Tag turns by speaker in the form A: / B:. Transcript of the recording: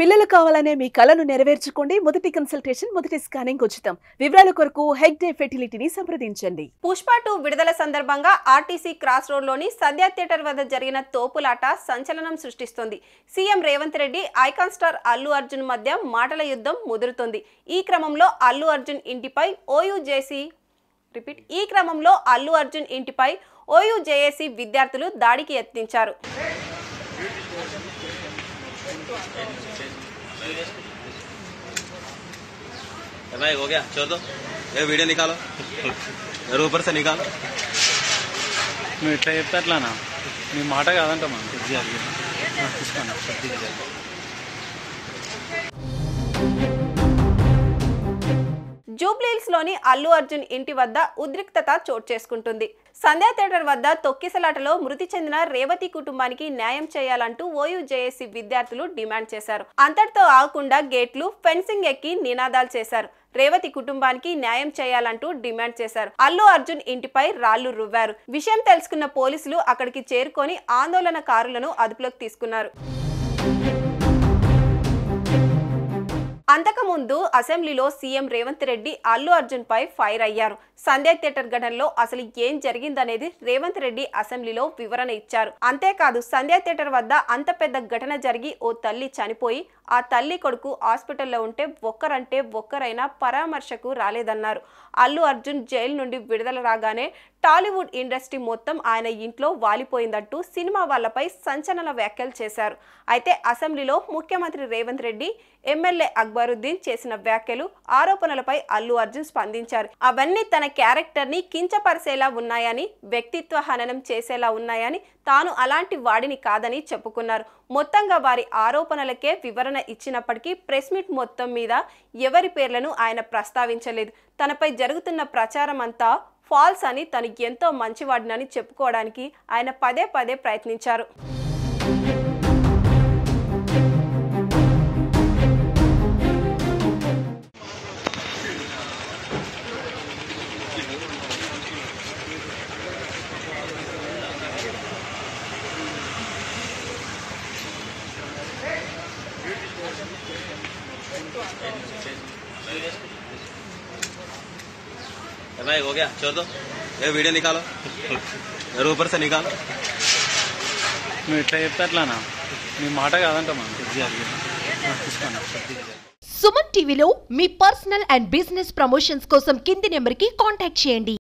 A: పిల్లలు కావాలనే మీ కలను నెరవేర్చుకోండి. మొదటి కన్సల్టేషన్, మొదటి స్కానింగ్ ఉచితం. వివరాల కొరకు హెగ్డే ఫెర్టిలిటీని సంప్రదించండి.
B: పుష్ప 2 విడుదల సందర్భంగా ఆర్టీసీ క్రాస్ రోడ్లోని సంధ్యా థియేటర్ వద్ద జరిగిన తోపులాట సంచలనం సృష్టిస్తోంది. CM Revanth Reddy, icon star Allu Arjun మధ్య మాటల యుద్ధం ముదురుతోంది. ఈ క్రమంలో అల్లు అర్జున్ ఇంటిపై ఓయూ జేఏసీ విద్యార్థులు దాడికి యత్నించారు.
C: भाई हो गया, छोड़ दो, ये वीडियो निकालो, ऊपर से निकालो.
D: నువ్వు ఎట్లా చెప్తే అట్లానా, నీ మాట కాదంటమ్మా. తీసుకోండి.
B: జూబ్లీహిల్స్ లోని అల్లు అర్జున్ ఇంటి వద్ద ఉద్రిక్తత చోటు చేసుకుంటుంది. సంధ్యా థియేటర్ వద్ద తొక్కిసలాటలో మృతి చెందిన రేవతి కుటుంబానికి న్యాయం చేయాలంటూ ఓయూ జేఏసీ విద్యార్థులు డిమాండ్ చేశారు. అంతటితో ఆగకుండా గేట్లు, ఫెన్సింగ్ ఎక్కి నినాదాలు చేశారు. రేవతి కుటుంబానికి న్యాయం చేయాలంటూ డిమాండ్ చేశారు. అల్లు అర్జున్ ఇంటిపై రాళ్లు రువ్వారు. విషయం తెలుసుకున్న పోలీసులు అక్కడికి చేరుకొని ఆందోళనకారులను అదుపులోకి తీసుకున్నారు. అంతకుముందు అసెంబ్లీలో సీఎం రేవంత్ రెడ్డి అల్లు అర్జున్ పై ఫైర్ అయ్యారు. సంధ్యా థియేటర్ ఘటనలో అసలు ఏం జరిగిందనేది రేవంత్ రెడ్డి అసెంబ్లీలో వివరణ ఇచ్చారు. అంతేకాదు సంధ్యా థియేటర్ వద్ద అంత పెద్ద ఘటన జరిగి ఓ తల్లి చనిపోయి ఆ తల్లి కొడుకు హాస్పిటల్లో ఉంటే ఒక్కరైనా పరామర్శకు రాలేదన్నారు. అల్లు అర్జున్ జైలు నుండి విడుదల రాగానే టాలీవుడ్ ఇండస్ట్రీ మొత్తం ఆయన ఇంట్లో వాలిపోయిందంటూ సినిమా వాళ్లపై సంచలన వ్యాఖ్యలు చేశారు. అయితే అసెంబ్లీలో ముఖ్యమంత్రి రేవంత్ రెడ్డి, ఎమ్మెల్యే అక్బరుద్దీన్ చేసిన వ్యాఖ్యలు, ఆరోపణలపై అల్లు అర్జున్ స్పందించారు. అవన్నీ తన క్యారెక్టర్ ని కించపరిచేలా ఉన్నాయని, వ్యక్తిత్వ హననం చేసేలా ఉన్నాయని, తాను అలాంటి వాడిని కాదని చెప్పుకున్నారు. మొత్తంగా వారి ఆరోపణలకే వివరణ ఇచ్చినప్పటికీ ప్రెస్ మీట్ మొత్తం మీద ఎవరి పేర్లను ఆయన ప్రస్తావించలేదు. తనపై జరుగుతున్న ప్రచారం అంతా ఫాల్స్ అని, తను ఎంతో మంచివాడినని చెప్పుకోవడానికి ఆయన పదే ప్రయత్నించారు.
C: भाई हो गया, छोड़ दो, ये वीडियो निकालो, ऊपर से निकालो.
D: నువ్వు ఎట్లా చెప్తే అట్లానా, నీ మాట కాదంటమ్మా. తీసుకోండి.
E: సుమన్ టీవీలో మీ పర్సనల్ అండ్ బిజినెస్ ప్రమోషన్స్ కోసం కింది నెంబర్కి కాంటాక్ట్ చేయండి.